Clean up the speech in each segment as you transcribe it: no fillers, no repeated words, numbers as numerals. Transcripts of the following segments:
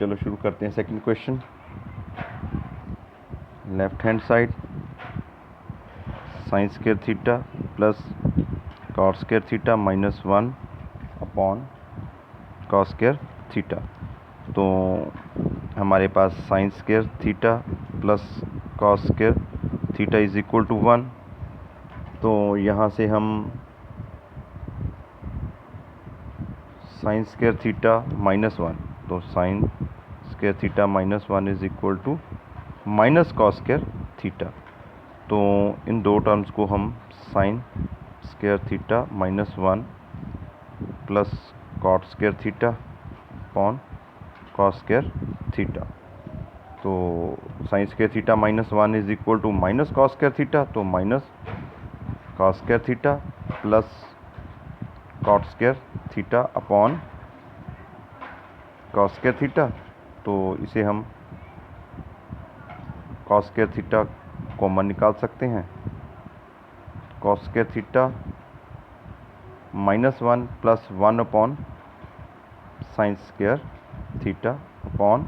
चलो शुरू करते हैं second question. Left hand side sine square theta plus cot square theta minus 1 upon cos square theta. तो हमारे पास sine square theta plus cos square theta is equal to 1। तो यहाँ से हम साइन स्क्वायर थीटा माइनस 1, तो sine square theta minus 1 is equal to minus cos square theta. तो इन दो टर्म्स को हम sine square theta minus 1 plus cot square theta upon cos square theta. तो sine square theta minus 1 is equal to minus cos square theta, तो minus cos square theta plus cot square theta upon cos square theta. तो इसे हम cos square theta common निकाल सकते हैं। Cos square theta minus 1 plus 1 upon sign square theta upon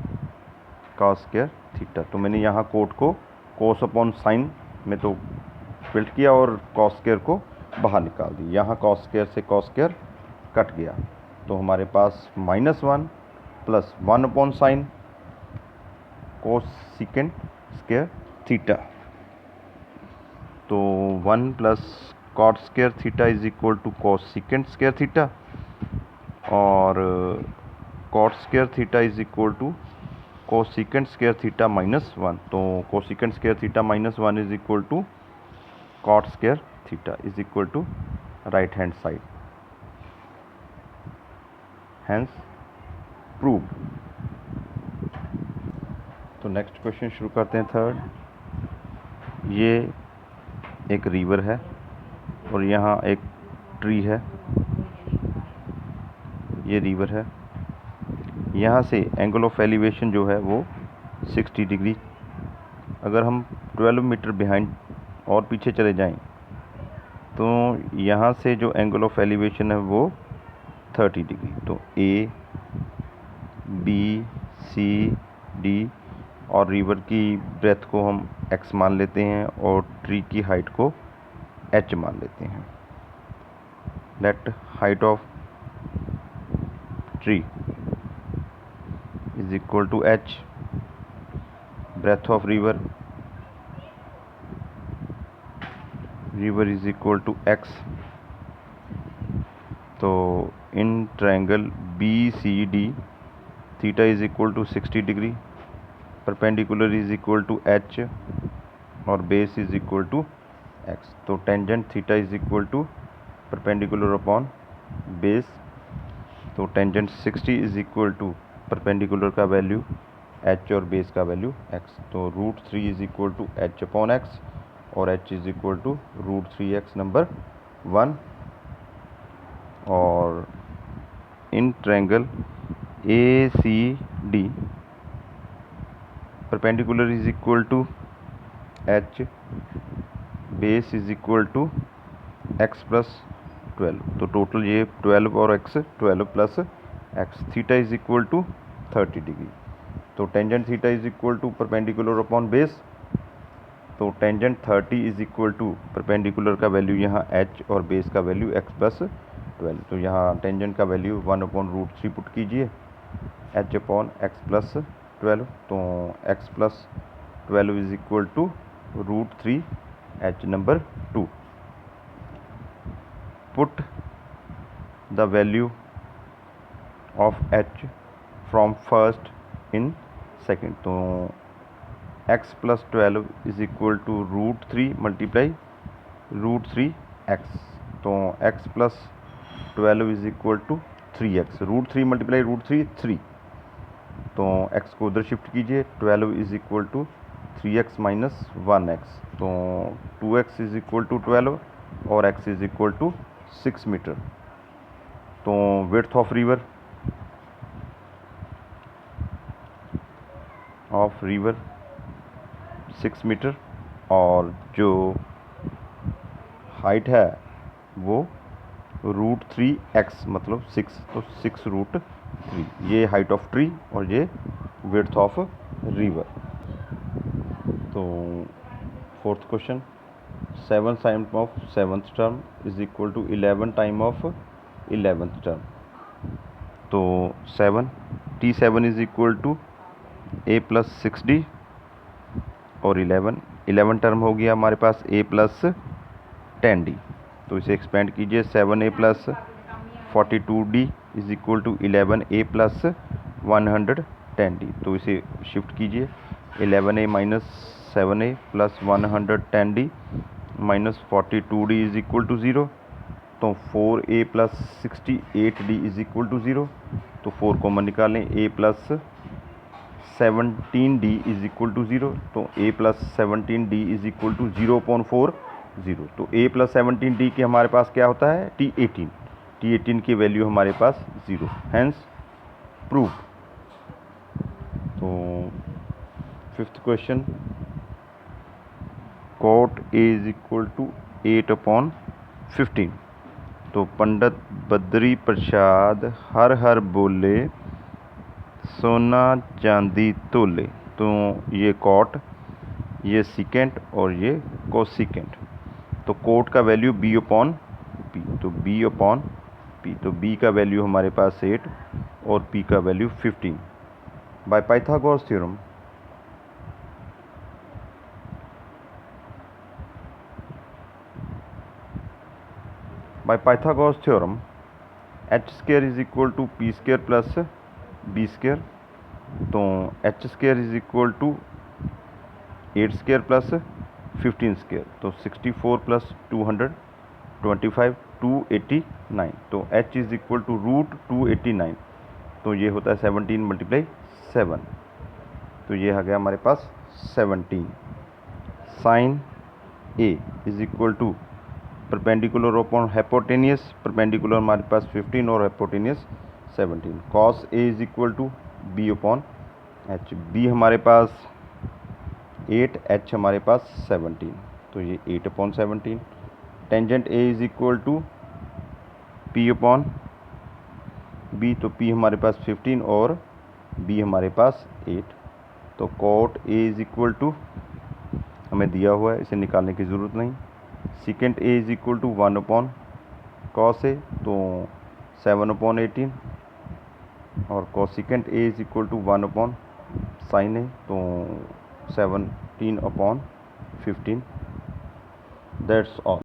cos square theta. तो मैंने यहाँ कोट को कोस अपॉन साइन में तो फिल्ट किया और कॉस स्क्वायर को बाहर निकाल दी। यहाँ कॉस स्क्वायर से कॉस स्क्वायर कट गया, तो हमारे पास minus 1 plus 1 upon sine cosecant square theta. तो 1 plus cot square theta is equal to cosecant square theta, और cot square theta is equal to cosecant square theta minus 1। तो cosecant square theta minus 1 is equal to cot square theta is equal to right hand side. Hence proved. तो next question शुरू करते हैं third. ये एक river है और यहाँ एक ट्री है। ये रिवर है, यहाँ से एंगल ऑफ एलिवेशन जो है वो 60 डिग्री। अगर हम 12 मीटर बिहाइंड और पीछे चले जाएं तो यहाँ से जो एंगल ऑफ एलिवेशन है वो 30 डिग्री। तो ए बी सी डी और रिवर की ब्रेथ को हम x मान लेते हैं और ट्री की हाइट को h मान लेते हैं। Let height of tree is equal to h, breadth of river is equal to x। तो in triangle B C D theta is equal to 60 degree, perpendicular is equal to h और base is equal to x। तो tangent theta is equal to perpendicular upon base. तो tangent 60 is equal to perpendicular का value h और base का value x। तो √3 is equal to h upon x और h is equal to √3x number 1। और in triangle A C D perpendicular is equal to h, base is equal to x plus 12। तो total ये 12 और x 12 plus x। Theta is equal to 30 degree. तो tangent theta is equal to perpendicular upon base. तो tangent 30 is equal to perpendicular का value यहाँ h और base का value x plus 12। तो यहाँ टेंजेंट का वैल्यू 1 अपॉन √3 पुट कीजिए, h अपॉन x प्लस 12। तो x plus 12 is equal to √3 h number 2। Put the value of h from first in second. तो x plus 12 is equal to √3 multiply √3x। तो x plus 12 is equal to 3x। √3 multiply √3 3। तो x को उधर shift कीजिए। 12 is equal to 3x minus 1x। तो 2x is equal to 12 और x is equal to 6 meter. तो width of river 6 meter और जो हाइट है वो √3x मतलब 6। तो 6 √3 ये हाइट ऑफ ट्री और ये विड्थ ऑफ रिवर। तो fourth question, 7 time of 7th term is equal to 11 time of 11th term. तो 7 T7 is equal to a plus 6d और 11 टर्म हो गया हमारे पास a प्लस 10d। तो इसे एक्सपेंड कीजिए, 7a plus 42d is equal to 11a plus 110d। तो इसे शिफ्ट कीजिए, 11a minus 7a plus 110d minus 42d is equal to 0। तो 4a plus 68d is equal to 0। तो 4 कॉमन निकालें, a plus 17d is equal to 0। तो a plus 17d is equal to 0/4 0। तो a plus 17d के हमारे पास क्या होता है, T18 की वैल्यू हमारे पास 0, हैंस प्रूव। तो fifth question, cot a is equal to 8/15। तो पंडित बद्री प्रसाद हर हर बोले, सोना चांदी तोले। तो ये कॉट, ये सिकेंट और ये कोसिकेंट। तो कोट का वैल्यू b/p, तो b/p, तो b का वैल्यू हमारे पास 8 और p का value 15 by Pythagoras theorem. By Pythagoras theorem h² is equal to p² plus b²। तो h² is equal to 8² plus 15²। तो 64 प्लस 225 289। तो h is equal to root 289। तो ये होता है 17 × 7। तो ये आ गया हमारे पास 17। Sine a is equal to perpendicular upon hypotenuse, perpendicular हमारे पास 15 और hypotenuse 17। Cos a is equal to b/h, b हमारे पास 8, h हमारे पास 17। तो ये 8/17। Tangent a is equal to p/b, तो p हमारे पास 15 और b हमारे पास 8। तो cot a is equal to हमें दिया हुआ है, इसे निकालने की ज़रूरत नहीं। Secant a is equal to 1/cos a, तो 7/18। और cosecant a is equal to 1/sin a, तो 17/15। That's all.